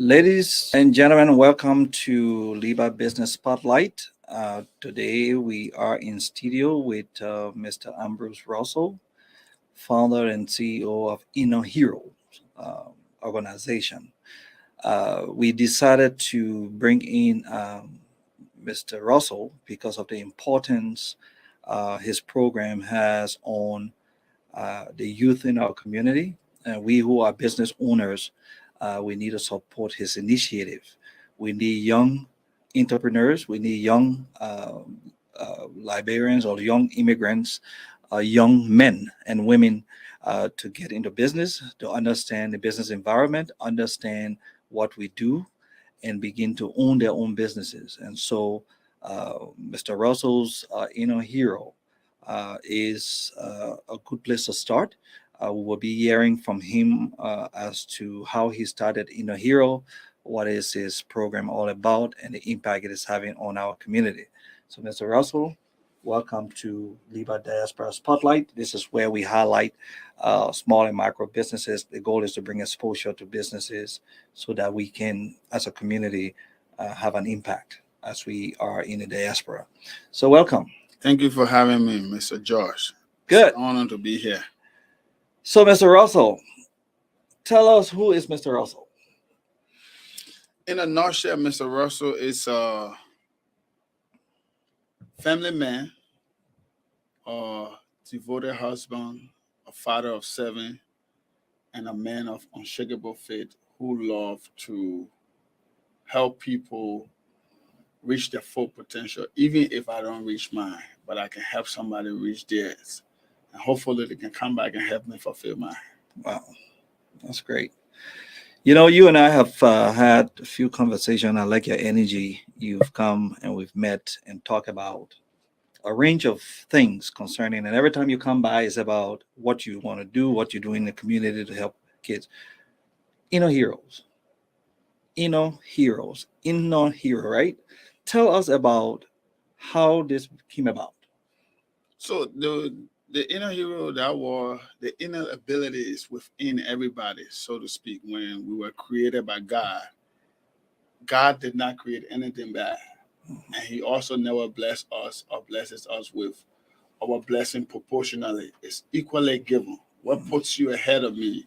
Ladies and gentlemen, welcome to LIBA Business Spotlight. Today we are in studio with Mr. Ambrose Russell, founder and CEO of Inner Hero uh, organization. We decided to bring in Mr. Russell because of the importance his program has on the youth in our community. We who are business owners, we need to support his initiative. We need young entrepreneurs. We need young Liberians or young immigrants, young men and women to get into business, to understand the business environment, understand what we do, and begin to own their own businesses. And so, Mr. Russell's Inner Hero is a good place to start. We will be hearing from him as to how he started Inner Hero, what is his program all about, and the impact it is having on our community. So, Mr. Russell, welcome to LIBA Diaspora Spotlight. This is where we highlight small and micro businesses. The goal is to bring exposure to businesses so that we can, as a community, have an impact as we are in the diaspora. So, welcome. Thank you for having me, Mr. Josh. Good. It's an honor to be here. So, Mr. Russell, tell us, who is Mr. Russell? In a nutshell, Mr. Russell is a family man, a devoted husband, a father of 7, and a man of unshakable faith who love to help people reach their full potential, even if I don't reach mine, but I can help somebody reach theirs. And hopefully they can come back and help me fulfill mine. Wow, that's great. You know, you and I have had a few conversations. I like your energy. You've come and we've met and talked about a range of things concerning, and every time you come by, it's about what you want to do, what you do in the community to help kids. Inner heroes, inner hero, right? Tell us about how this came about. So the inner hero, that was the inner abilities within everybody, so to speak. When we were created by God, God did not create anything bad, and He also never blessed us or blesses us with our blessing proportionally. It's equally given. What puts you ahead of me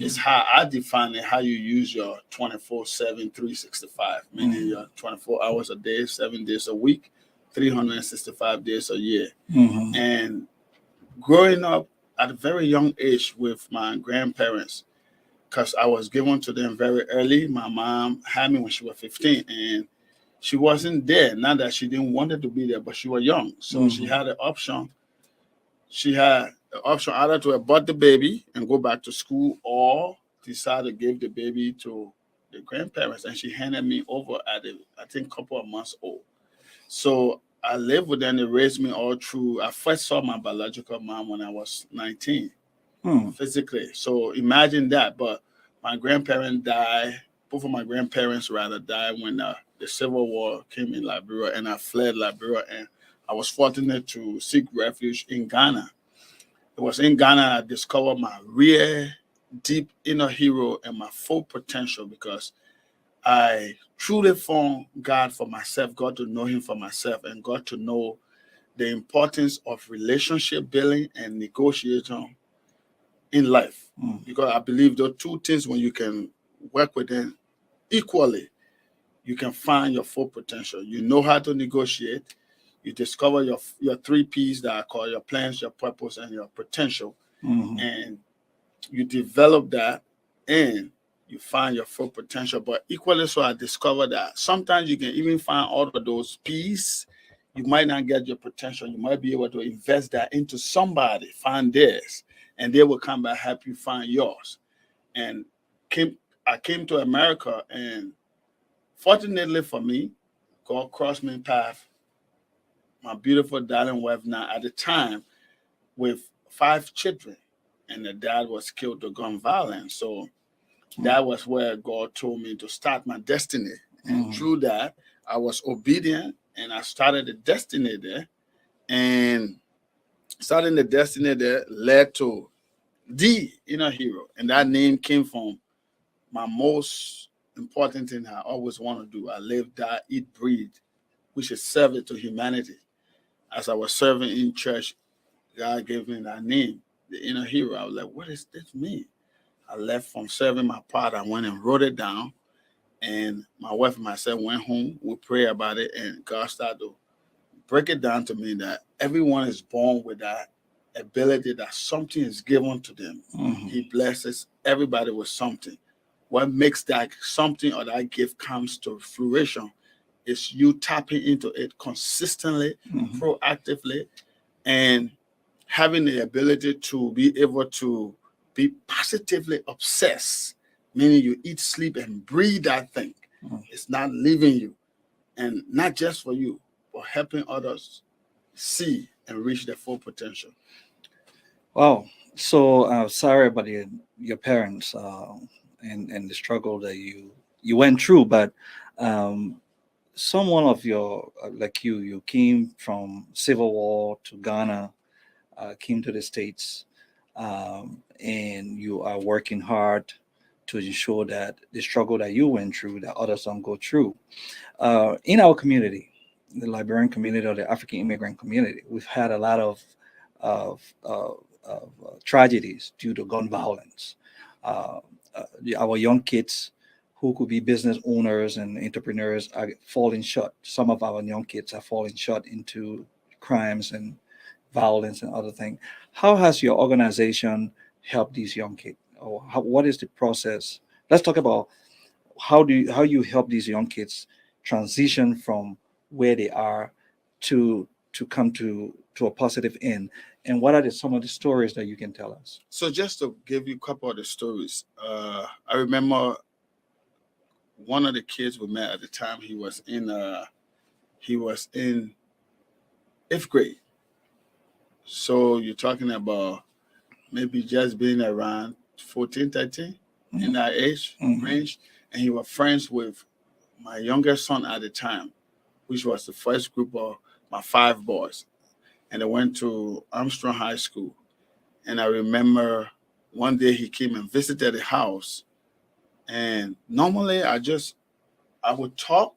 is how I define it, how you use your 24/7, 365, meaning your 24 hours a day, 7 days a week, 365 days a year. Mhm. And growing up at a very young age with my grandparents, because I was given to them very early. My mom had me when she was 15, and she wasn't there. Not that she didn't want it to be there, but she was young. So she had an option. She had an option either to abort the baby and go back to school or decide to give the baby to the grandparents. And she handed me over at I think, couple of months old. So I lived with them. They raised me all through. I first saw my biological mom when I was 19, physically. So imagine that. But my grandparents died. Both of my grandparents rather died when the Civil War came in Liberia, and I fled Liberia. And I was fortunate to seek refuge in Ghana. It was in Ghana I discovered my real deep inner hero and my full potential, because I truly found God for myself, got to know Him for myself, and got to know the importance of relationship building and negotiation in life. Because I believe there are two things: when you can work with them equally, you can find your full potential. You know how to negotiate. You discover your 3 P's that I call your plans, your purpose, and your potential. And you develop that, and you find your full potential. But equally so, I discovered that sometimes you can even find all of those P's. You might not get your potential. You might be able to invest that into somebody, find theirs, and they will come back help you find yours. And I came to America, and fortunately for me, God crossed my path. My beautiful darling wife now at the time, with 5 children, and the dad was killed to gun violence. So that was where God told me to start my destiny. And through that, I was obedient, and I started the destiny there. And starting the destiny there led to the inner hero. And that name came from my most important thing I always want to do. I live, die, eat, breathe, which is service to humanity. As I was serving in church, God gave me that name, the inner hero. I was like, what does this mean? I left from serving my part. I went and wrote it down. And my wife and myself went home. We prayed about it. And God started to break it down to me that everyone is born with that ability, that something is given to them. Mhm. He blesses everybody with something. What makes that something or that gift comes to fruition is you tapping into it consistently, Mhm. proactively, and having the ability to be able to be positively obsessed, meaning you eat, sleep, and breathe that thing. Mhm. It's not leaving you, and not just for you, but helping others see and reach their full potential. Wow. So sorry about your parents and the struggle that you went through, but um, someone of your like you came from civil war to Ghana, came to the States, and you are working hard to ensure that the struggle that you went through that others don't go through. In our community, the Liberian community or the African immigrant community, we've had a lot of tragedies due to gun violence. Uh, our young kids who could be business owners and entrepreneurs are falling short. Some of our young kids are falling short into crimes and violence and other things. How has your organization helped these young kids? Or what is the process? Let's talk about how you help these young kids transition from where they are to come to a positive end, and what are some of the stories that you can tell us? So just to give you a couple of the stories, I remember one of the kids we met at the time. He was in 8th grade. So you're talking about maybe just being around 14, 13 in that age Mhm. range. And he was friends with my youngest son at the time, which was the first group of my 5 boys. And they went to Armstrong High School. And I remember one day he came and visited the house. And normally I would talk,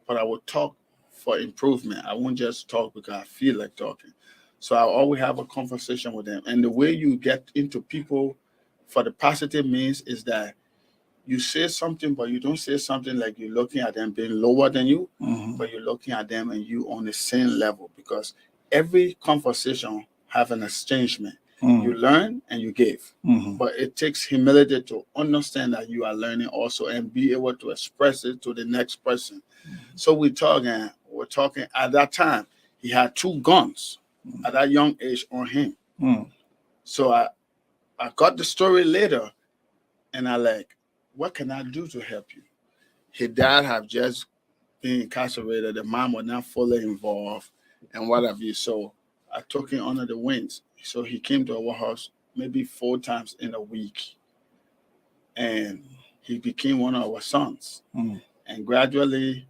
but I would talk for improvement. I won't just talk because I feel like talking. So I always have a conversation with them. And the way you get into people for the positive means is that you say something, but you don't say something like you're looking at them being lower than you, Mhm. but you're looking at them and you on the same level, because every conversation have an exchangement. You Mhm. learn and you give. Mhm. But it takes humility to understand that you are learning also and be able to express it to the next person. So we're talking at that time. He had 2 guns at that young age on him. Mhm. So I got the story later and I like, what can I do to help you? His dad have just been incarcerated. The mom was not fully involved and what have you. So I took him under the wings. So he came to our house maybe 4 times in a week. And he became one of our sons. Mhm. And gradually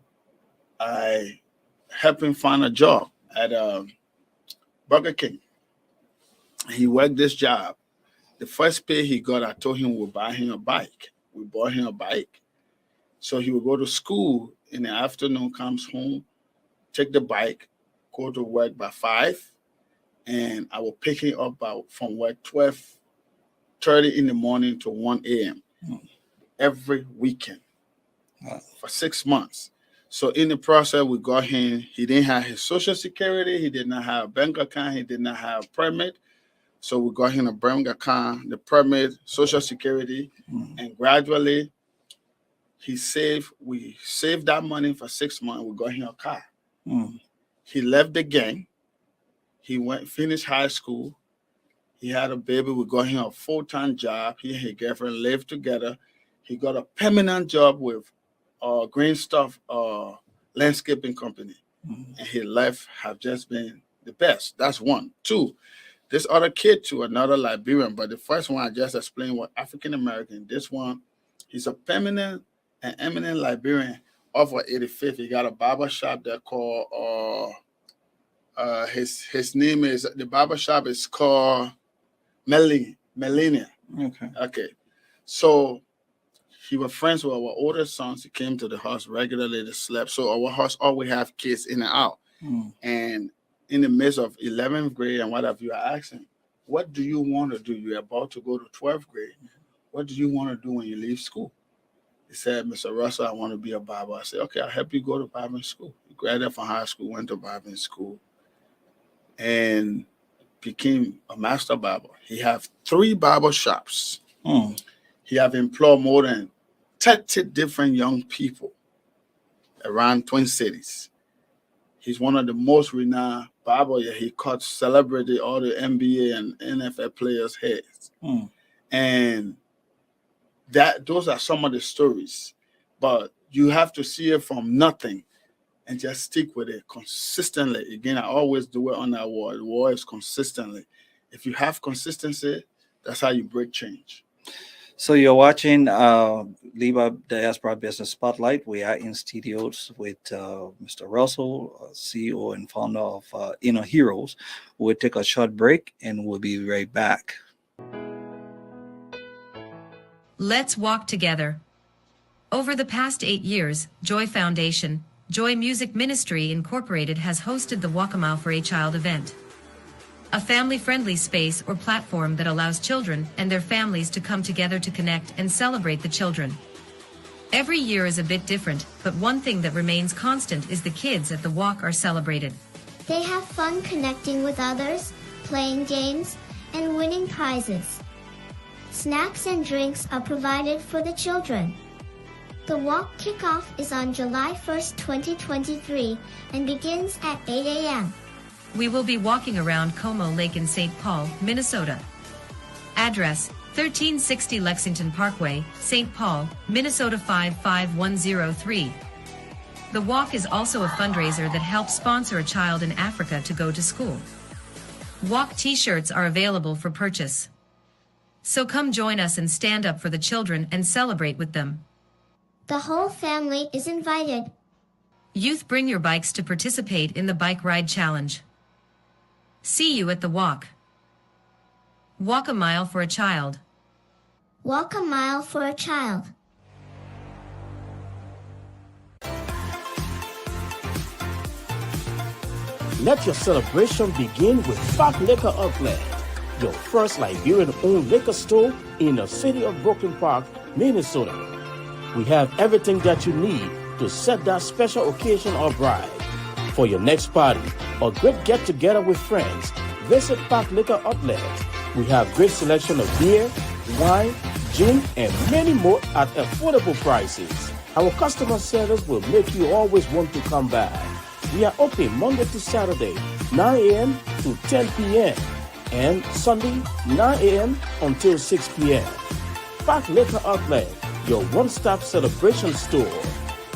I helped him find a job at Burger King. He worked this job. The first pay he got, I told him we'll buy him a bike. We bought him a bike. So he would go to school in the afternoon, comes home, take the bike, go to work by 5, and I will pick him up from work 12:30 in the morning to 1 a.m. Mhm. every weekend Wow. for 6 months. So in the process, we got him. He didn't have his social security. He did not have a bank account. He did not have a permit. So we got him a bank account, the permit, social security, Mhm. and gradually we saved that money for 6 months. We got him a car. Mhm. He left the gang. He went finished high school. He had a baby. We got him a full-time job. He and his girlfriend lived together. He got a permanent job with Green Stuff landscaping company. Mhm. And his life have just been the best. That's one. Two, this other kid too, another Liberian, but the first one I just explained was African American. This one, he's a permanent and eminent Liberian off of 85th. He got a barber shop that called his name is, the barber shop is called Melania. Okay. Okay. So he was friends with our older sons. He came to the house regularly to sleep. So our house always have kids in and out. And in the midst of 11th grade and what have you, I asked him, what do you want to do? You're about to go to 12th grade. What do you want to do when you leave school? He said, Mr. Russell, I want to be a barber. I said, okay, I'll help you go to barbering school. He graduated from high school, went to barbering school, and became a master barber. He have 3 barber shops. He have employed more than 30 different young people around Twin Cities. He's one of the most renowned barbers. He cut celebrity, all the NBA and NFL players' heads. And those are some of the stories. But you have to see it from nothing and just stick with it consistently. Again, I always do it on that word. The word is consistently. If you have consistency, that's how you break change. So you're watching LIBA Diaspora Business Spotlight. We are in studios with Mr. Russell, CEO and founder of Inner Heroes. We'll take a short break and we'll be right back. Let's walk together. Over the past 8 years, Joy Foundation, Joy Music Ministry Incorporated has hosted the Walk a Mile for a Child event. A family-friendly space or platform that allows children and their families to come together to connect and celebrate the children. Every year is a bit different, but one thing that remains constant is the kids at the walk are celebrated. They have fun connecting with others, playing games, and winning prizes. Snacks and drinks are provided for the children. The walk kickoff is on July 1st, 2023, and begins at 8 a.m. We will be walking around Como Lake in St. Paul, Minnesota. Address, 1360 Lexington Parkway, St. Paul, Minnesota 55103. The walk is also a fundraiser that helps sponsor a child in Africa to go to school. Walk t-shirts are available for purchase. So come join us and stand up for the children and celebrate with them. The whole family is invited. Youth, bring your bikes to participate in the Bike Ride Challenge. See you at the walk. Walk a mile for a child. Walk a mile for a child. Let your celebration begin with Park Liquor Outlet, your first Liberian-owned liquor store in the city of Brooklyn Park, Minnesota. We have everything that you need to set that special occasion or bride. For your next party or great get-together with friends, visit Park Liquor Outlet. We have great selection of beer, wine, gin, and many more at affordable prices. Our customer service will make you always want to come back. We are open Monday to Saturday, 9 a.m. to 10 p.m. and Sunday, 9 a.m. until 6 p.m. Park Liquor Outlet, your one-stop celebration store.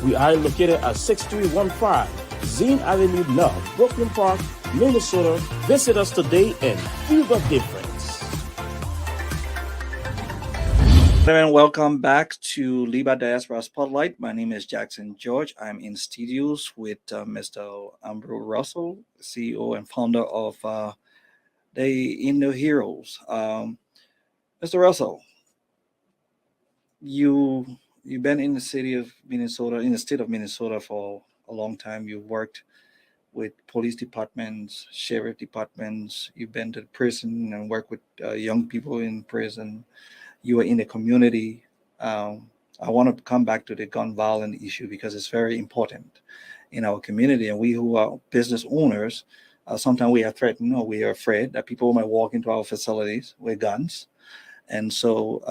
We are located at 6315 Zine Avenue North, Brooklyn Park, Minnesota. Visit us today and feel the difference. And welcome back to LIBA Diaspora Spotlight. My name is Jackson George. I'm in studios with Mr. Andrew Russell, CEO and founder of the Inner Heroes. Mr. Russell, you've been in the city of Minnesota, in the state of Minnesota for a long time. You've worked with police departments, sheriff departments. You've been to the prison and worked with young people in prison. You are in the community. I want to come back to the gun violence issue because it's very important in our community. And we who are business owners, sometimes we are threatened or we are afraid that people might walk into our facilities with guns. And so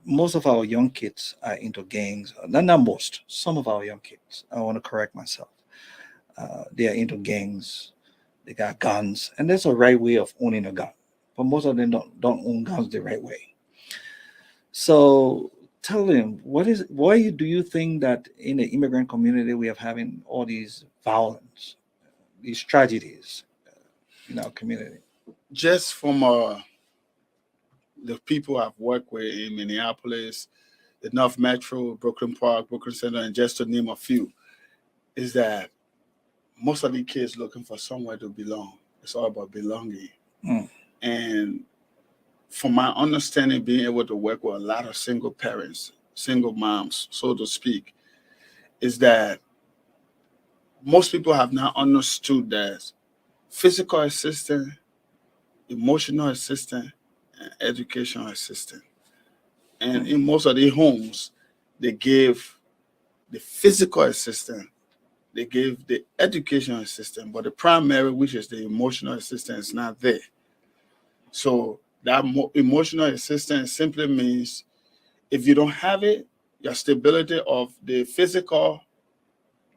most of our young kids are into gangs. Not most, some of our young kids. I want to correct myself. They are into gangs. They got guns. And that's a right way of owning a gun. But most of them don't own guns the right way. So tell them, why do you think that in the immigrant community we are having all these violence, these tragedies in our community? Just from the people I've worked with in Minneapolis, the North Metro, Brooklyn Park, Brooklyn Center, and just to name a few, is that most of the kids looking for somewhere to belong. It's all about belonging. And from my understanding, being able to work with a lot of single parents, single moms, so to speak, is that most people have not understood that physical assistance, emotional assistance, and educational assistance. And in most of the homes, they give the physical assistance, they give the educational assistance, but the primary, which is the emotional assistance, is not there. So that emotional assistance simply means if you don't have it, your stability of the physical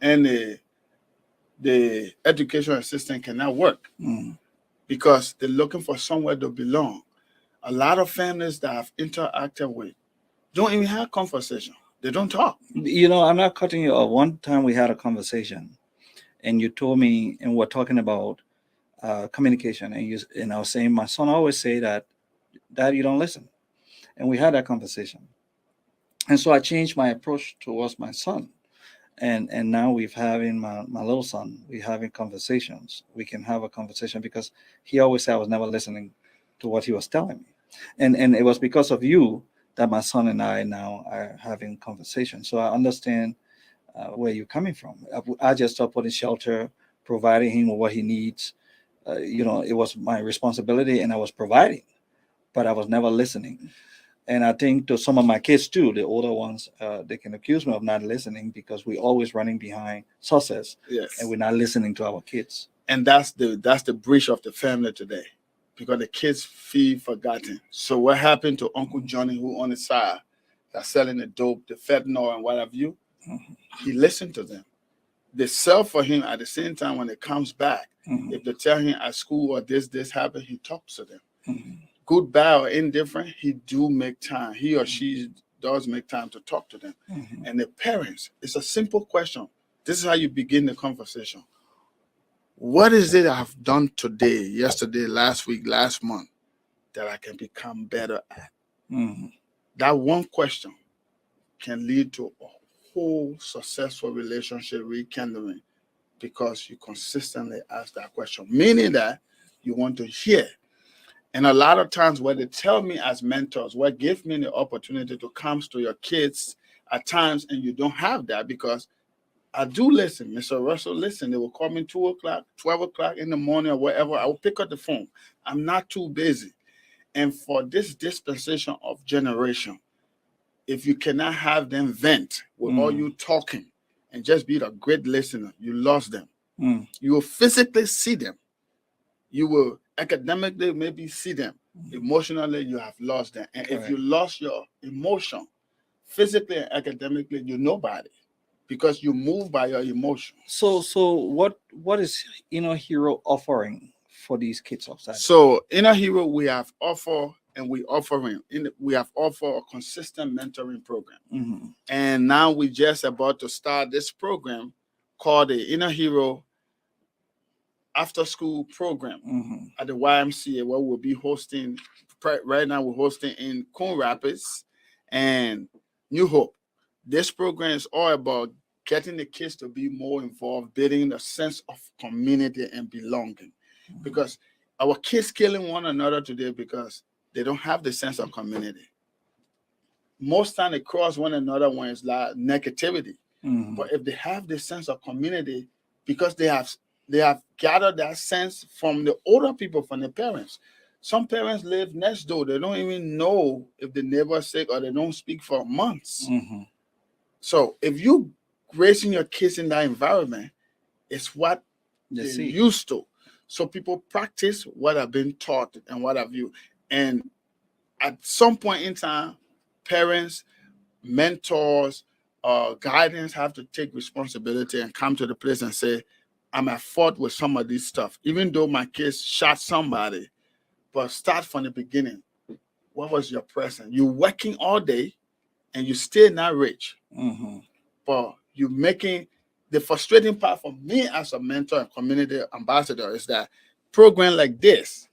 and the educational assistant cannot work because they're looking for somewhere to belong. A lot of families that I've interacted with don't even have conversation. They don't talk. I'm not cutting you off. One time we had a conversation, and you told me, and we're talking about communication, and I was saying my son always say that, Dad, you don't listen, and we had that conversation, and so I changed my approach towards my son, and now we've having my little son, we having conversations. We can have a conversation because he always said I was never listening to what he was telling me, and it was because of you that my son and I now are having conversations. So I understand where you're coming from. I just start putting shelter, providing him with what he needs. It was my responsibility, and I was providing, but I was never listening. And I think to some of my kids too, the older ones, they can accuse me of not listening because we're always running behind success, Yes. and we're not listening to our kids. And that's the breach of the family today, because the kids feel forgotten. So what happened to Uncle Johnny, who on the side that's selling the dope, the fentanyl, and what have you? He listened to them. They sell for him at the same time. When it comes back, if they tell him at school or this happened, he talks to them. Good, bad, or indifferent, he do make time. He or she does make time to talk to them. And the parents, it's a simple question. This is how you begin the conversation. What is it I've done today, yesterday, last week, last month that I can become better at? That one question can lead to a whole successful relationship rekindling because you consistently ask that question, meaning that you want to hear. And a lot of times what they tell me as mentors, what gives me the opportunity to come to your kids at times, and you don't have that because I do listen. Mr. Russell, listen, they will call me 2 o'clock, 12 o'clock in the morning or whatever. I will pick up the phone. I'm not too busy. And for this dispensation of generation, if you cannot have them vent with all you talking and just be a great listener, you lost them. You will physically see them. You will academically maybe see them. Emotionally, you have lost them. And if you lost your emotion, physically and academically, you're nobody because you move by your emotion. So what is Inner Hero offering for these kids outside? So Inner Hero, we have offer and we have offer a consistent mentoring program. And now we just about to start this program called the Inner Hero after school program at the YMCA, where we'll be hosting. Right now we're hosting in Coon Rapids and New Hope. This program is all about getting the kids to be more involved, building a sense of community and belonging. Because our kids killing one another today because they don't have the sense of community. Most time they cross one another when it's like negativity. But if they have this sense of community, because they have gathered that sense from the older people, from the parents. Some parents live next door. They don't even know if the neighbor's sick or they don't speak for months. So if you raising your kids in that environment, it's what they're used to. So people practice what have been taught and what have you. And at some point in time, parents, mentors, guidance have to take responsibility and come to the place and say, I'm at fault with some of this stuff, even though my kids shot somebody. But start from the beginning. What was your present? You're working all day and you still not rich. But you're making the frustrating part for me as a mentor and community ambassador is that program like this,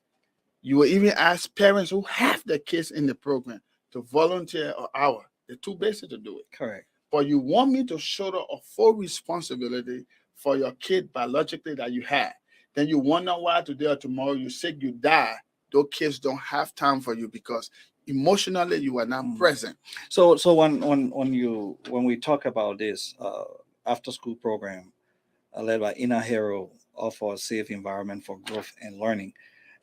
you will even ask parents who have their kids in the program to volunteer an hour. They're too busy to do it. Correct. But you want me to shoulder a full responsibility for your kid biologically that you had. Then you wonder why today or tomorrow you're sick, you die, those kids don't have time for you because emotionally you are not present. So when we talk about this after school program led by Inner Hero offer a safe environment for growth and learning,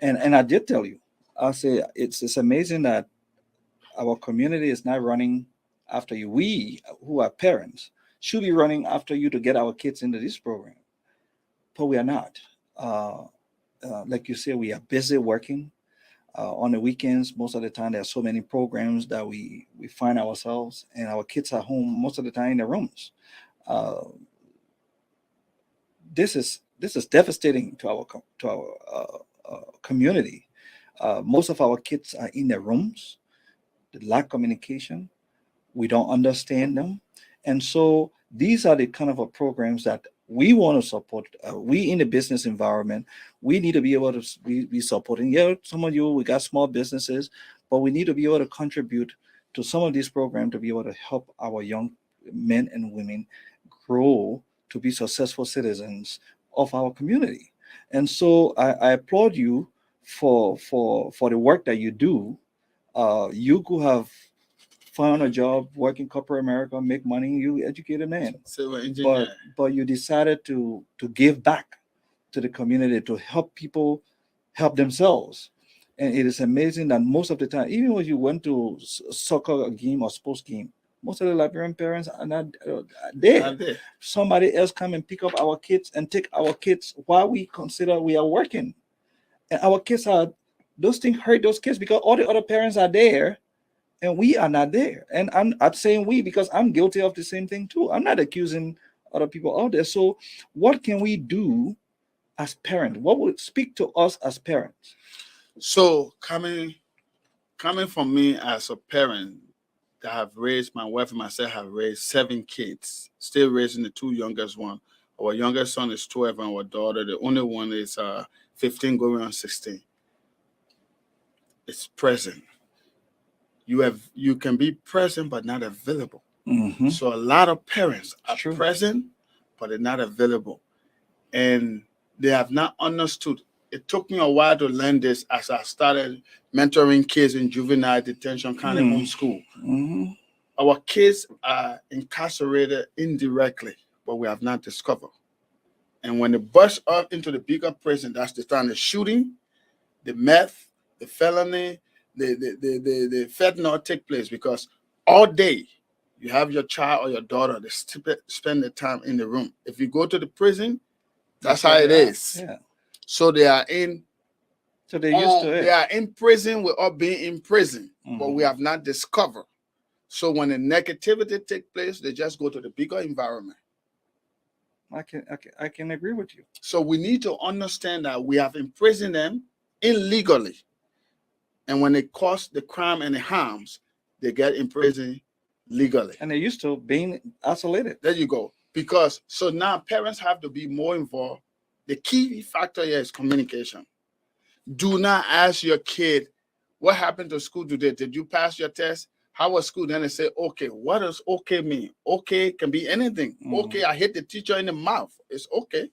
and I did tell you, I say it's amazing that our community is not running after you. We who are parents should be running after you to get our kids into this program, but we are not. Like you say, we are busy working. On the weekends, most of the time, there are so many programs that we find ourselves, and our kids are home most of the time in their rooms. Uh, this is devastating to our community. Most of our kids are in their rooms. The lack of communication, we don't understand them, and so these are the kind of programs that we want to support. We in the business environment, we need to be able to be supporting. Yeah, some of you, we got small businesses, but we need to be able to contribute to some of these programs to be able to help our young men and women grow to be successful citizens of our community. And so I applaud you for the work that you do. You could have found a job working corporate America, make money, you educate a man. Civil engineer. But you decided to give back to the community to help people help themselves. And it is amazing that most of the time, even when you went to soccer game or sports game, most of the Liberian parents are not there. Not there. Somebody else come and pick up our kids and take our kids while we consider we are working. And our kids are, those things hurt those kids because all the other parents are there and we are not there. And I'm saying we because I'm guilty of the same thing too. I'm not accusing other people out there. So what can we do as parents? What would speak to us as parents? So coming from me as a parent that have raised, my wife and myself have raised 7 kids, still raising the 2 youngest one. Our youngest son is 12 and our daughter, the only one is 15 going on 16. It's present. You can be present but not available. Mm-hmm. So a lot of parents are True. present but they're not available. And they have not understood. It took me a while to learn this as I started mentoring kids in juvenile detention, county home school. Mm-hmm. Our kids are incarcerated indirectly, but we have not discovered. And when they burst up into the bigger prison, that's the time the shooting, the meth, the felony, the fentanyl take place because all day you have your child or your daughter to spend the time in the room. If you go to the prison, that's how it is. Yeah. So they are in. So they're used to it. They are in prison without being in prison, but Mhm. we have not discovered. So when the negativity takes place, they just go to the bigger environment. I can agree with you. So we need to understand that we have imprisoned them illegally. And when they cause the crime and the harms, they get imprisoned legally. And they're used to being isolated. There you go. Because so now parents have to be more involved. The key factor here is communication. Do not ask your kid, what happened to school today? Did you pass your test? How was school? Then they say, okay. What does okay mean? Okay can be anything. Okay, I hit the teacher in the mouth. It's okay.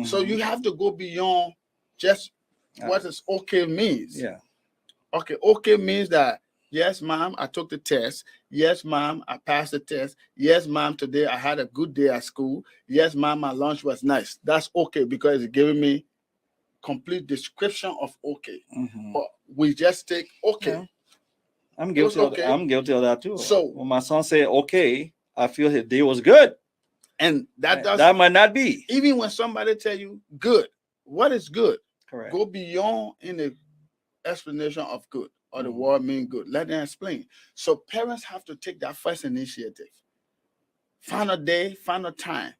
So you have to go beyond just what is okay means. Yeah. Okay, okay means that, yes, mom, I took the test. Yes, mom, I passed the test. Yes, mom, today I had a good day at school. Yes, mom, my lunch was nice. That's okay because it's giving me complete description of okay. But we just take okay. Yeah. I'm guilty. Okay. I'm guilty of that too. So when my son said okay, I feel his day was good. And that might not be. Even when somebody tell you good, what is good? Correct. Go beyond in the explanation of good or the word mean good. Let them explain. So parents have to take that first initiative. Find a day, find a time.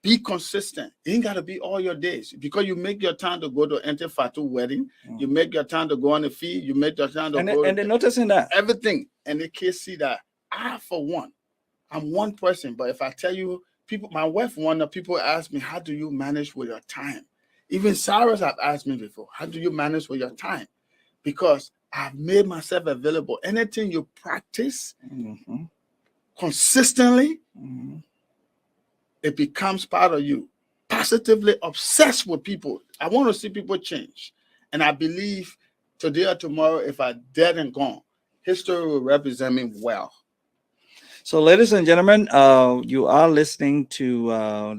Be consistent. It ain't got to be all your days because you make your time to go to Ente Fatu wedding. You make your time to go on the field. You make your time to go. And they're noticing that. Everything. And the kids see that. For one, I'm one person. But if I tell you, people, my wife wonder, people ask me, how do you manage with your time? Even Cyrus have asked me before, how do you manage with your time? Because I've made myself available. Anything you practice consistently, it becomes part of you. Positively obsessed with people. I want to see people change. And I believe today or tomorrow, if I dead and gone, history will represent me well. So, ladies and gentlemen, you are listening to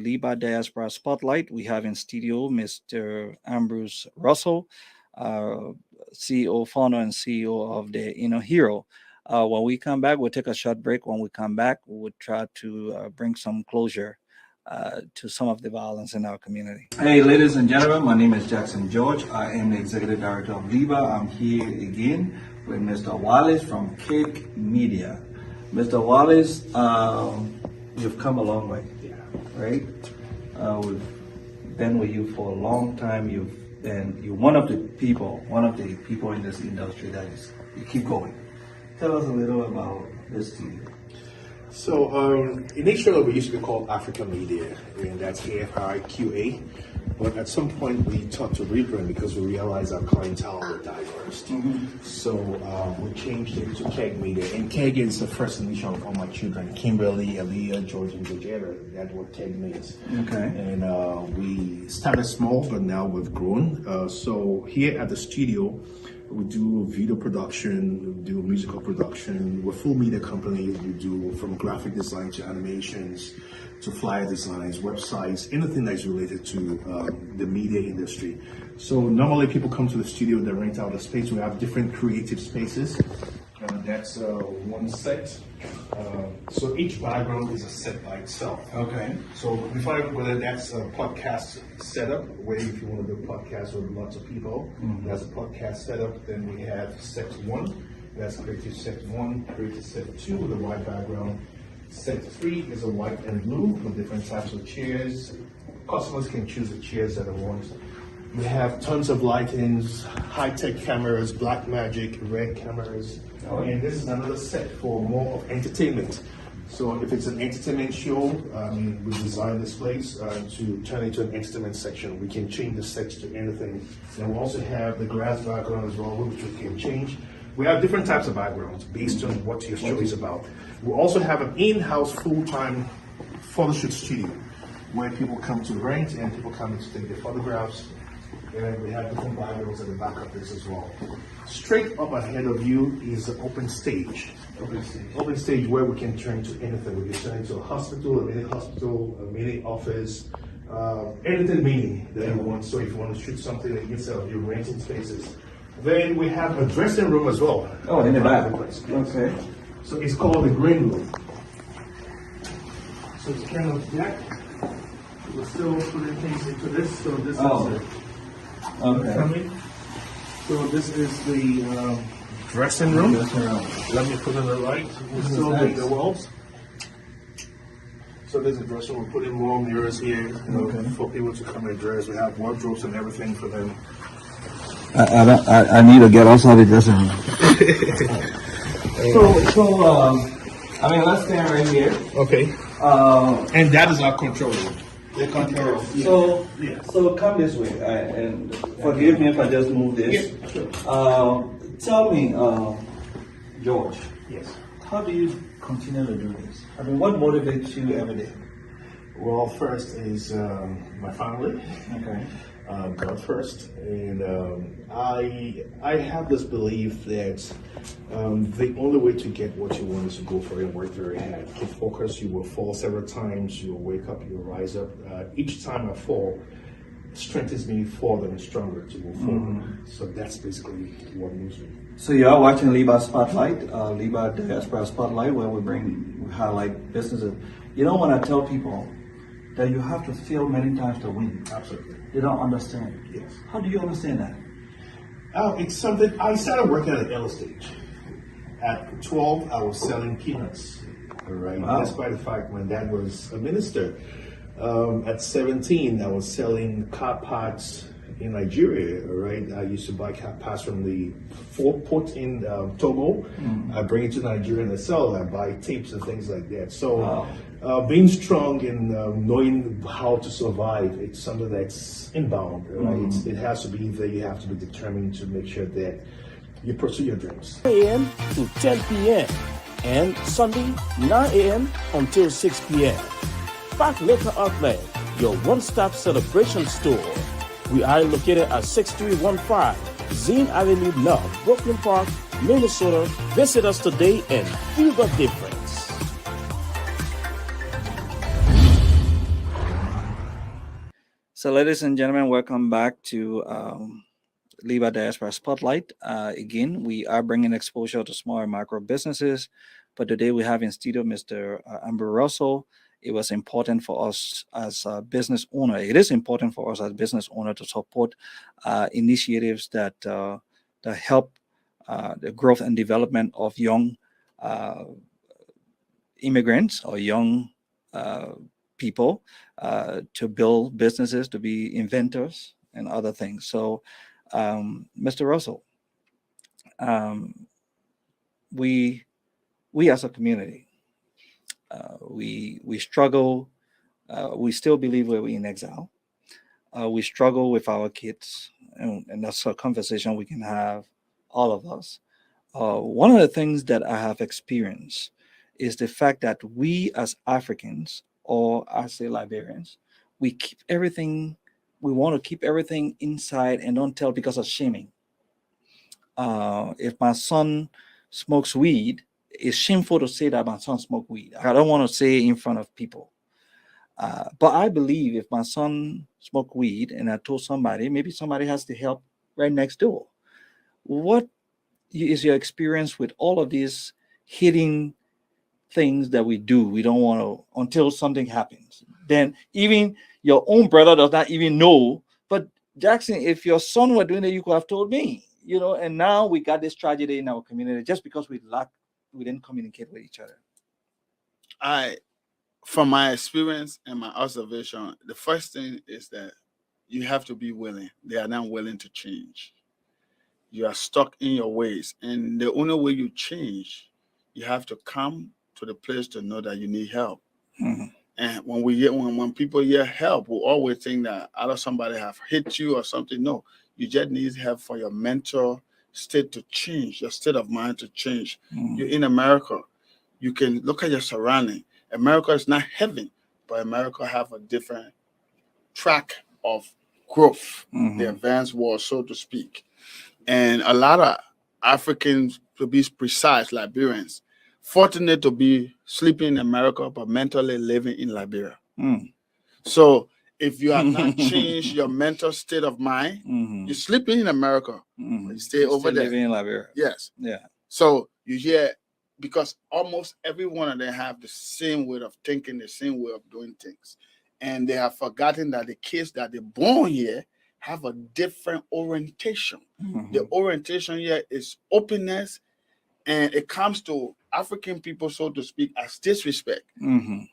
LIBA Diaspora Spotlight. We have in studio Mr. Ambrose Russell, CEO, founder, and CEO of the Inner Hero. When we come back, we'll take a short break. When we come back, we'll try to bring some closure to some of the violence in our community. Hey, ladies and gentlemen, my name is Jackson George. I am the Executive Director of LIBA. I'm here again with Mr. Wallace from Cake Media. Mr. Wallace, you've come a long way, right? We've been with you for a long time. You're one of the people in this industry you keep going. Tell us a little about this team. So initially we used to be called Africa Media, and that's AFIQA. But at some point we thought to rebrand because we realized our clientele were diverse. So we changed it to Keg Media. And Keg is the first initial of all my children, Kimberly, Aaliyah, George, and Georgetta. That's what Keg means. Okay. And we started small, but now we've grown. So here at the studio, we do video production, we do musical production. We're a full media company. We do from graphic design to animations, to flyer designs, websites, anything that's related to the media industry. So normally people come to the studio, they rent out a space. We have different creative spaces. That's one set. So each background is a set by itself. Okay. So before I go there, that's a podcast setup, where if you want to do a podcast with lots of people, that's a podcast setup. Then we have set 1, that's creative set 1, creative set 2 with a white background. Set 3 is a white and blue with different types of chairs. Customers can choose the chairs that they want. We have tons of lightings, high-tech cameras, black magic, red cameras. And this is another set for more of entertainment. So if it's an entertainment show, we designed this place to turn into an entertainment section. We can change the sets to anything. And we also have the grass background as well, which we can change. We have different types of backgrounds based on what your show is about. We also have an in-house full-time photo shoot studio where people come to rent and people come to take their photographs. And we have different backgrounds at the back of this as well. Straight up ahead of you is an open stage. Open stage where we can turn to anything. We can turn into a hospital, a mini office, anything mini that you want. So if you want to shoot something inside of your renting spaces. Then we have a dressing room as well. Oh, in the back. Okay. So it's called the green room. So it's kind of black. We're still putting things into this. So this is it. Okay. So this is the dressing room. Let me put in the light. We're still doing the walls. So there's a dressing room. We're putting more mirrors here for people to come and dress. We have wardrobes and everything for them. I need to get outside the dressing room. Let's stand right here. Okay. And that is our control room. The control. So come this way, and forgive me if I just move this. Yeah, sure. Tell me, George. Yes. How do you continue to do this? What motivates you every day? Well, first is my family. Okay. God first, and I have this belief that the only way to get what you want is to go for it and work very hard. Keep focused. You will fall several times. You will wake up. You will rise up. Each time I fall, strengthens me further and stronger to move forward. So that's basically what moves me. So you are watching LIBA Spotlight, LIBA Diaspora Spotlight, where we highlight businesses. You know, when I tell people that you have to fail many times to win. Absolutely. They don't understand. Yes. How do you understand that? It's something, I started working at an early stage. At 12, I was selling peanuts. All right. Wow. Despite the fact my dad was a minister. At 17, I was selling car parts in Nigeria. All right. I used to buy car parts from the port in Togo. I bring it to Nigeria and I sell. I buy tapes and things like that. So being strong and knowing how to survive, it's something that's inbound. Right? It has to be there. You have to be determined to make sure that you pursue your dreams. 8 a.m. to 10 p.m. and Sunday 9 a.m. until 6 p.m. Park Liquor Outlet, your one-stop celebration store. We are located at 6315 Zine Avenue North, Brooklyn Park, Minnesota. Visit us today and feel the difference. So, ladies and gentlemen, welcome back to LIBA Diaspora Spotlight. Again, we are bringing exposure to small and micro businesses, but today we have in studio Mr. Amber Russell. It was important for us as a business owner. It is important for us as business owner to support initiatives that help the growth and development of young immigrants or young people to build businesses, to be inventors and other things. So, Mr. Russell, we as a community, we struggle. We still believe we're in exile. We struggle with our kids, and that's a conversation we can have, all of us. One of the things that I have experienced is the fact that we as Africans, or I say Liberians, we keep everything. We want to keep everything inside and don't tell because of shaming. If my son smokes weed, it's shameful to say that my son smoked weed. I don't want to say it in front of people. But I believe if my son smoked weed and I told somebody, maybe somebody has to help right next door. What is your experience with all of these hidden things that we do? We don't want to until something happens. Then even your own brother does not even know. But Jackson, if your son were doing it, you could have told me, and now we got this tragedy in our community just because we didn't communicate with each other. From my experience and my observation, the first thing is that you have to be willing. They are not willing to change. You are stuck in your ways. And the only way you change, you have to come to the place to know that you need help. Mm-hmm. And when people hear help, we always think that either somebody have hit you or something. No, you just need help for your mental state to change, your state of mind to change. Mm-hmm. You're in America. You can look at your surrounding. America is not heaven, but America have a different track of growth, Mm-hmm. the advanced world, so to speak. And a lot of Africans, to be precise, Liberians, fortunate to be sleeping in America, but mentally living in Liberia. Mm. So if you have not changed your mental state of mind, Mm-hmm. you're sleeping in America, Mm-hmm. you stay over there. Living in Liberia. Yes. Yeah. So you hear, because almost every one of them have the same way of thinking, the same way of doing things. And they have forgotten that the kids that they're born here have a different orientation. Mm-hmm. The orientation here is openness, and it comes to African people, so to speak, as disrespect. Mm-hmm.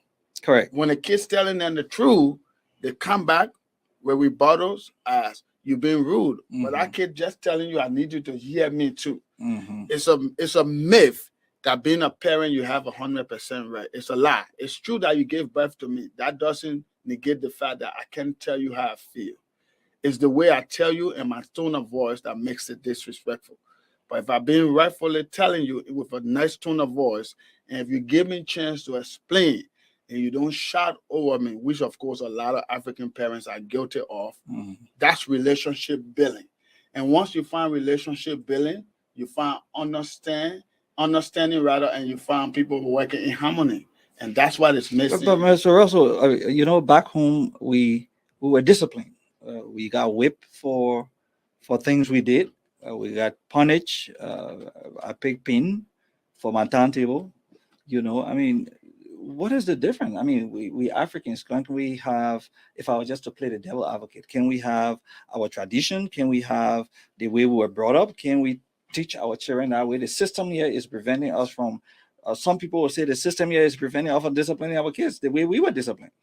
Correct. When the kids telling them the truth, they come back with rebuttals as you've been rude. Mm-hmm. But that kid just telling you, I need you to hear me too. Mm-hmm. It's a myth that being a parent, you have 100% right. It's a lie. It's true that you gave birth to me. That doesn't negate the fact that I can't tell you how I feel. It's the way I tell you and my tone of voice that makes it disrespectful. But if I've been rightfully telling you with a nice tone of voice, and if you give me a chance to explain, and you don't shout over me, which of course a lot of African parents are guilty of, Mm-hmm. that's relationship building. And once you find relationship building, you find understanding, and you find people working in harmony. And that's what is missing. But Mr. Russell, back home we were disciplined. We got whipped for things we did. We got punished. I picked pin for my timetable. What is the difference? We Africans, can't we have, if I was just to play the devil advocate, can we have our tradition? Can we have the way we were brought up? Can we teach our children that way? The system here is preventing us from, some people will say the system here is preventing us from disciplining our kids the way we were disciplined.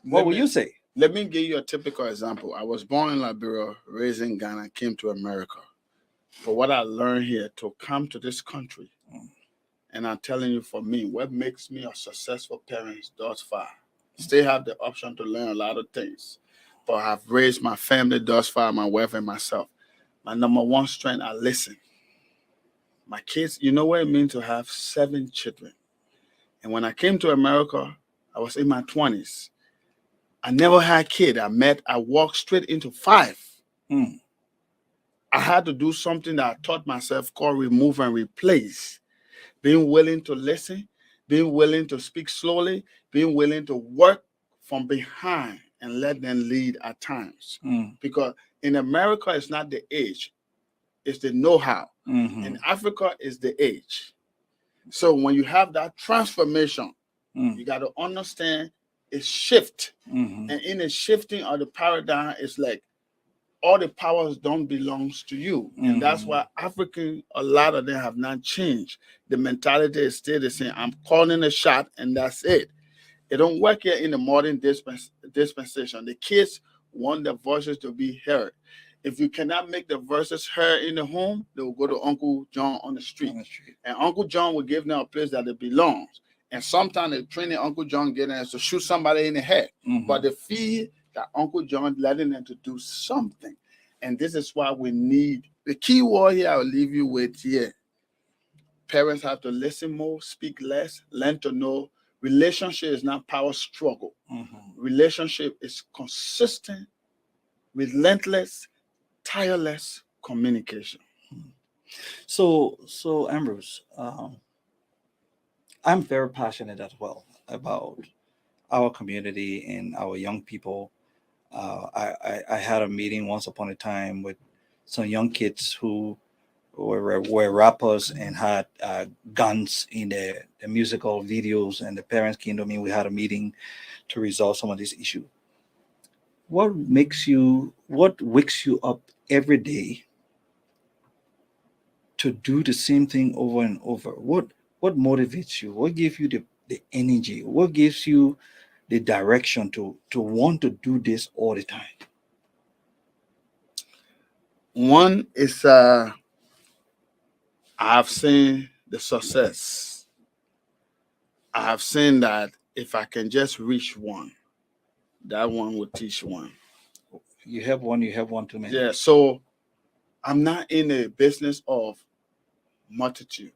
What would you say? Let me give you a typical example. I was born in Liberia, raised in Ghana, came to America. But what I learned here to come to this country, and I'm telling you, for me, what makes me a successful parent thus far, still have the option to learn a lot of things, but I've raised my family thus far, my wife and myself. My number one strength, I listen. My kids, you know what it means to have 7 children. And when I came to America, I was in my 20s. I never had a kid. I walked straight into 5. Mm. I had to do something that I taught myself called remove and replace. Being willing to listen, being willing to speak slowly, being willing to work from behind and let them lead at times. Because in America, it's not the age, it's the know-how. In Africa, it's the age. So when you have that transformation, you got to understand it's shift. And in the shifting of the paradigm, it's like all the powers don't belongs to you. And that's why African, a lot of them have not changed. The mentality is still the same. I'm calling a shot and that's it. It don't work here in the modern dispensation. The kids want their voices to be heard. If you cannot make the voices heard in the home, they will go to Uncle John on the street. And Uncle John will give them a place that it belongs. And sometimes the training Uncle John getting is to shoot somebody in the head. But the feel that Uncle John letting them to do something. And this is why we need, the key word here I'll leave you with here. Parents have to listen more, speak less, learn to know. Relationship is not power struggle. Relationship is consistent, relentless, tireless communication. So Ambrose, I'm very passionate as well about our community and our young people. I had a meeting once upon a time with some young kids who were rappers and had guns in the musical videos, and the parents came to me. We had a meeting to resolve some of these issues. What wakes you up every day to do the same thing over and over? What motivates you? What gives you the energy? What gives you the direction to want to do this all the time? One is I've seen the success. I have seen that if I can just reach one, that one will teach one. You have one too many. Yeah, so I'm not in the business of multitude.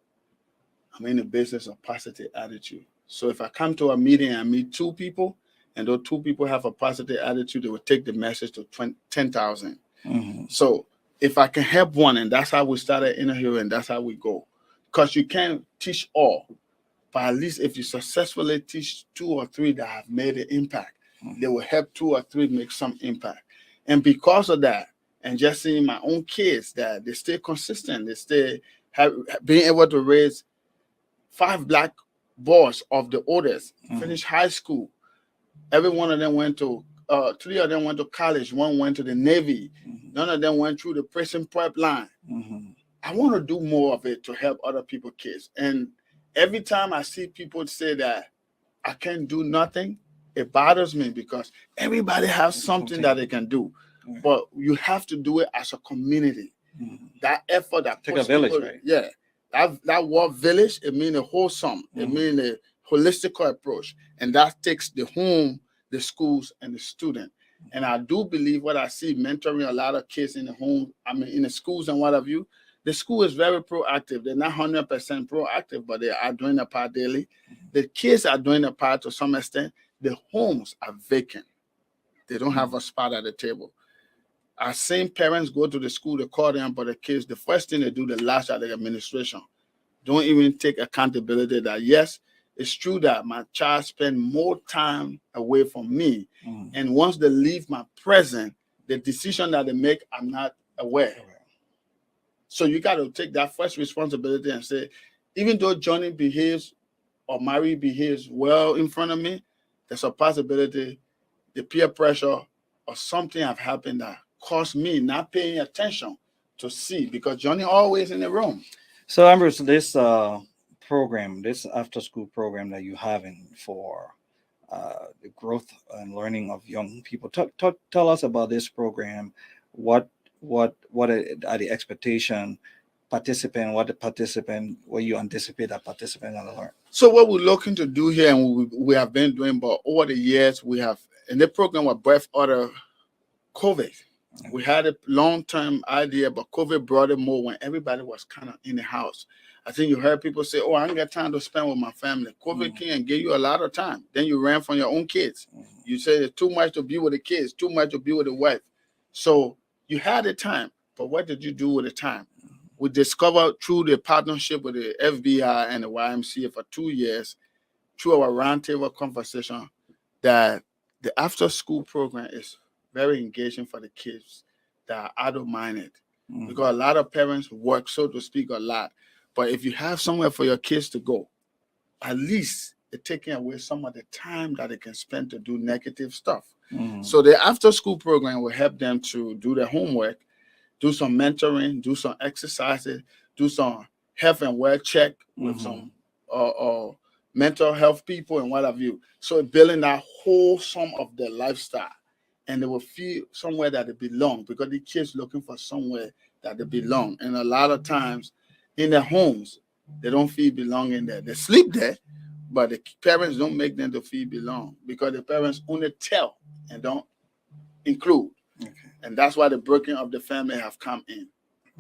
I'm in the business of positive attitude. So if I come to a meeting and meet two people, and those two people have a positive attitude, they will take the message to 10,000. So if I can help one, and that's how we started Inner Hero, and that's how we go. Because you can't teach all, but at least if you successfully teach 2 or 3 that have made an impact, they will help 2 or 3 make some impact. And because of that, and just seeing my own kids that they stay consistent, they stay being able to raise 5 black boys of the oldest, finish high school. Every one of them went to 3 of them went to college, 1 went to the Navy. None of them went through the prison prep line. I want to do more of it to help other people's kids. And every time I see people say that I can't do nothing, it bothers me because everybody has something that they can do. But you have to do it as a community. That effort that take a village, people, right? Yeah. That word village, it means a wholesome, it means a holistic approach. And that takes the home, the schools, and the student. And I do believe what I see mentoring a lot of kids in the home, in the schools and what have you, the school is very proactive. They're not 100% proactive, but they are doing a part daily. The kids are doing a part to some extent. The homes are vacant. They don't have a spot at the table. I've seen parents go to the school to call them, but the kids, the first thing they do, they lash at the administration. Don't even take accountability that, yes, it's true that my child spend more time away from me. And once they leave my presence, the decision that they make, I'm not aware. So you got to take that first responsibility and say, even though Johnny behaves or Mary behaves well in front of me, there's a possibility the peer pressure or something have happened that caused me not paying attention to see, because Johnny always in the room. So Ambrose, this program, this after-school program that you're having for the growth and learning of young people, tell us about this program. What are the expectation participant? What you anticipate that participant going to learn? So what we're looking to do here, and we have been doing, but over the years we have, in the program was birthed out of COVID. We had a long-term idea, but COVID brought it more when everybody was kind of in the house. I think you heard people say, oh, I ain't got time to spend with my family. COVID came and gave you a lot of time. Then you ran from your own kids. You said it's too much to be with the kids, too much to be with the wife. So you had the time, but what did you do with the time? We discovered through the partnership with the FBI and the YMCA for 2 years, through our roundtable conversation, that the after-school program is very engaging for the kids that are adult-minded. Because a lot of parents work, so to speak, a lot. But if you have somewhere for your kids to go, at least it's taking away some of the time that they can spend to do negative stuff. So the after-school program will help them to do their homework, do some mentoring, do some exercises, do some health and wealth check with some mental health people and what have you. So building that whole sum of their lifestyle, and they will feel somewhere that they belong, because the kids looking for somewhere that they belong. And a lot of times in their homes, they don't feel belonging there. They sleep there, but the parents don't make them to feel belong, because the parents only tell and don't include. Okay. And that's why the breaking of the family have come in.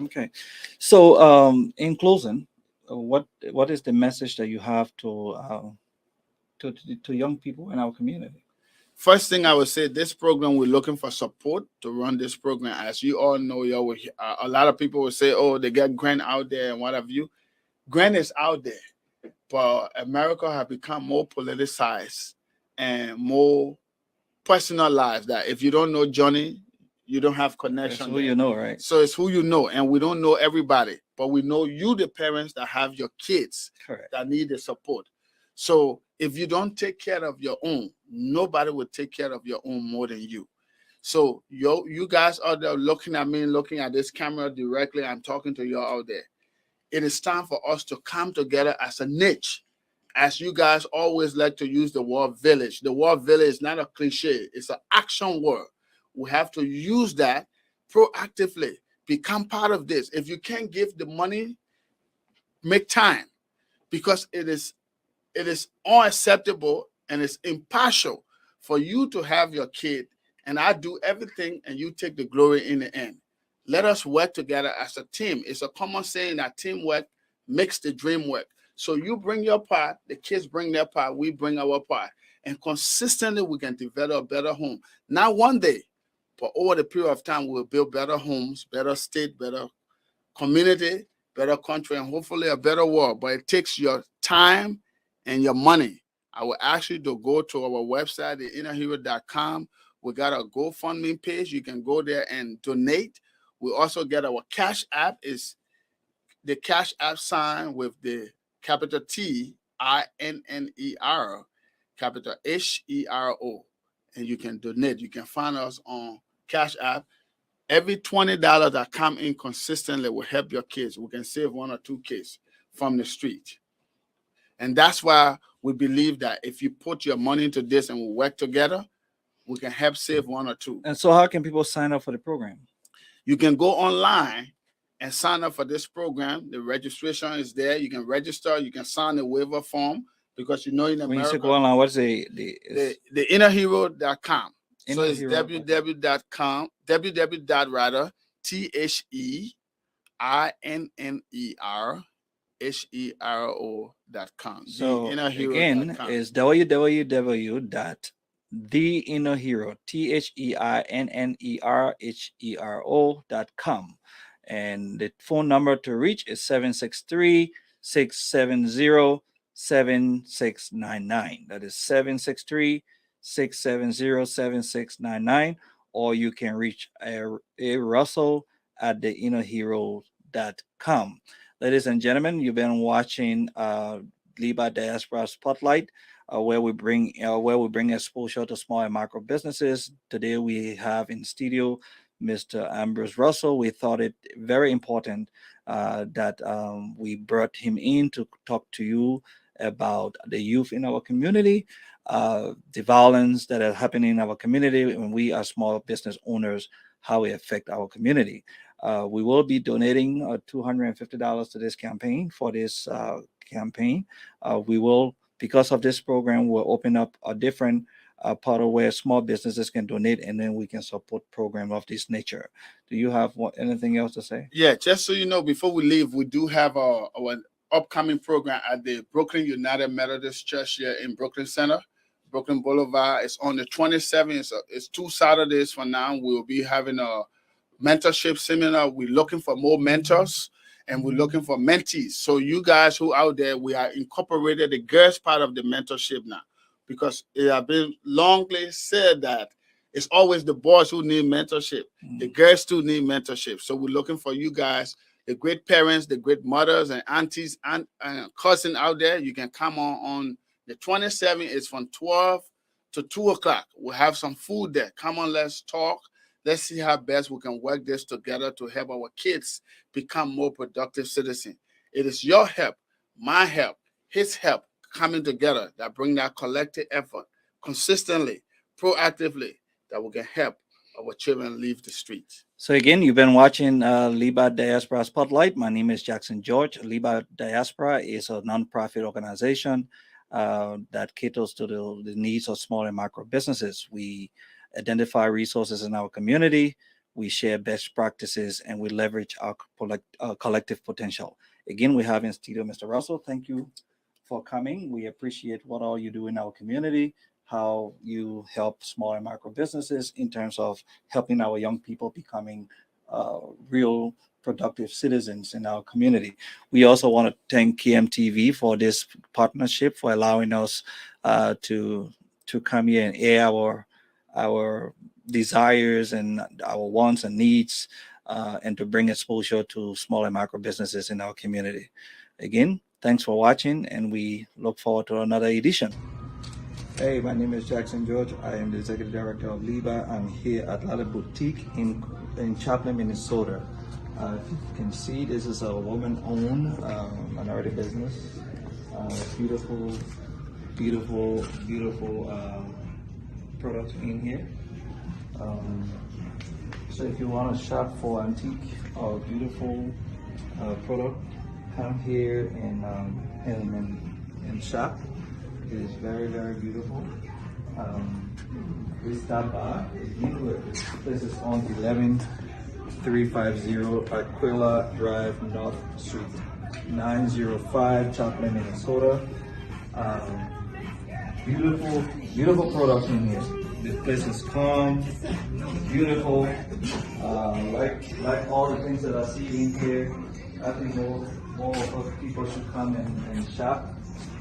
Okay. So in closing, what is the message that you have to young people in our community? First thing I would say, this program, we're looking for support to run this program. As you all know, a lot of people will say, oh, they get grant out there and what have you. Grant is out there, but America has become more politicized and more personalized, that if you don't know Johnny, you don't have connection. It's who you know, right? So it's who you know, and we don't know everybody, but we know you, the parents that have your kids. Correct. That need the support. So if you don't take care of your own, nobody will take care of your own more than you. So you guys out there looking at me, looking at this camera directly, I'm talking to you out there. It is time for us to come together as a niche. As you guys always like to use the word village. The word village is not a cliche. It's an action word. We have to use that proactively. Become part of this. If you can't give the money, make time, because it is unacceptable and it's impartial for you to have your kid and I do everything and you take the glory in the end. Let us work together as a team. It's a common saying that teamwork makes the dream work. So you bring your part, the kids bring their part, we bring our part. And consistently we can develop a better home. Not one day, but over the period of time, we'll build better homes, better state, better community, better country, and hopefully a better world. But it takes your time and your money. I will ask you to go to our website, theinnerhero.com. We got a GoFundMe page. You can go there and donate. We also get our Cash App, is the Cash App sign with the capital T, INNER, capital HERO. And you can donate. You can find us on Cash App. Every $20 that come in consistently will help your kids. We can save 1 or 2 kids from the street. And that's why we believe that if you put your money into this and we work together, we can help save 1 or 2. And so how can people sign up for the program? You can go online and sign up for this program. The registration is there. You can register. You can sign a waiver form, because in America. When you say go online, what's the innerhero.com. So it's www.com. THEINNERHERO.com. So again, is www.theinnerhero, THEINNERHERO.com. And the phone number to reach is 763-670-7699. That is 763-670-7699. Or you can reach A. Russell at theinnerhero.com. Ladies and gentlemen, you've been watching LIBA Diaspora Spotlight, where we bring exposure to small and micro businesses. Today we have in studio Mr. Ambrose Russell. We thought it very important that we brought him in to talk to you about the youth in our community, the violence that are happening in our community when we are small business owners, how it affect our community. We will be donating $250 to this campaign. For this campaign, we will, because of this program, we'll open up a different part of where small businesses can donate, and then we can support programs of this nature. Do you have anything else to say? Yeah, just so you know, before we leave, we do have our upcoming program at the Brooklyn United Methodist Church here in Brooklyn Center, Brooklyn Boulevard. It's on the 27th. It's 2 Saturdays from now. We'll be having a mentorship seminar. We're looking for more mentors and we're looking for mentees. So you guys who out there, we are incorporated the girls part of the mentorship now, because it has been longly said that it's always the boys who need mentorship. The girls too need mentorship. So we're looking for you guys, the great parents, the great mothers and aunties and cousins out there. You can come on the 27th. It's from 12 to 2 o'clock. We'll have some food there. Come on, let's talk. Let's see how best we can work this together to help our kids become more productive citizens. It is your help, my help, his help coming together that bring that collective effort consistently, proactively, that we can help our children leave the streets. So again, you've been watching LIBA Diaspora Spotlight. My name is Jackson George. LIBA Diaspora is a nonprofit organization that caters to the needs of small and micro businesses. We identify resources in our community, we share best practices, and we leverage our collective potential. Again, we have in studio Mr. Russell. Thank you for coming. We appreciate what all you do in our community, how you help small and micro businesses in terms of helping our young people becoming real productive citizens in our community. We also want to thank KMTV for this partnership, for allowing us to come here and air our desires and our wants and needs, and to bring exposure to small and micro businesses in our community. Again, thanks for watching, and we look forward to another edition. Hey, my name is Jackson George. I am the Executive Director of LIBA. I'm here at LIBA Boutique in Chaplin, Minnesota. If you can see, this is a woman-owned minority business. Beautiful products in here. So if you want to shop for antique or beautiful product, come here and shop. It is very, very beautiful. We stop by. This is on 11350 Aquila Drive North Suite 905, Chaplin, Minnesota. Beautiful products in here. This place is calm, beautiful. Like all the things that I see in here, I think more people should come and shop.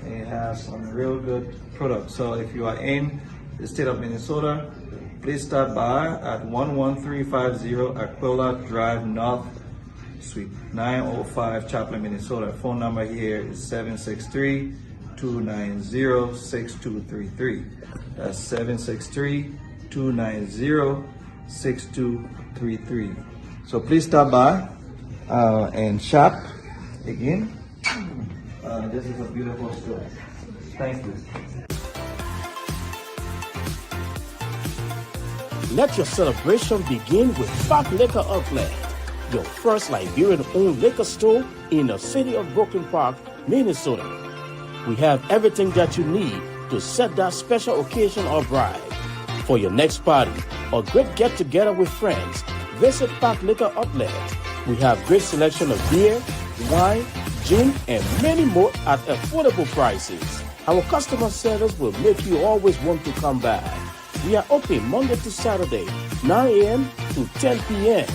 It has some real good products. So if you are in the state of Minnesota, please stop by at 11350 Aquila Drive North Suite 905, Chaplin, Minnesota. Phone number here is 763-290-6233. That's 763-290-6233. So please stop by and shop again. This is a beautiful store. Thank you. Let your celebration begin with Park Liquor Outlet, your first Liberian-owned liquor store in the city of Brooklyn Park, Minnesota. We have everything that you need to set that special occasion or ride. For your next party or great get-together with friends, visit Park Liquor Outlet. We have great selection of beer, wine, gin, and many more at affordable prices. Our customer service will make you always want to come back. We are open Monday to Saturday, 9 a.m. to 10 p.m.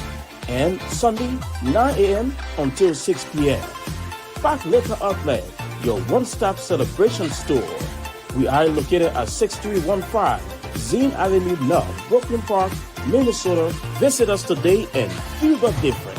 and Sunday, 9 a.m. until 6 p.m. Park Liquor Outlet, your one-stop celebration store. We are located at 6315 Zine Avenue North, Brooklyn Park, Minnesota. Visit us today and feel the difference.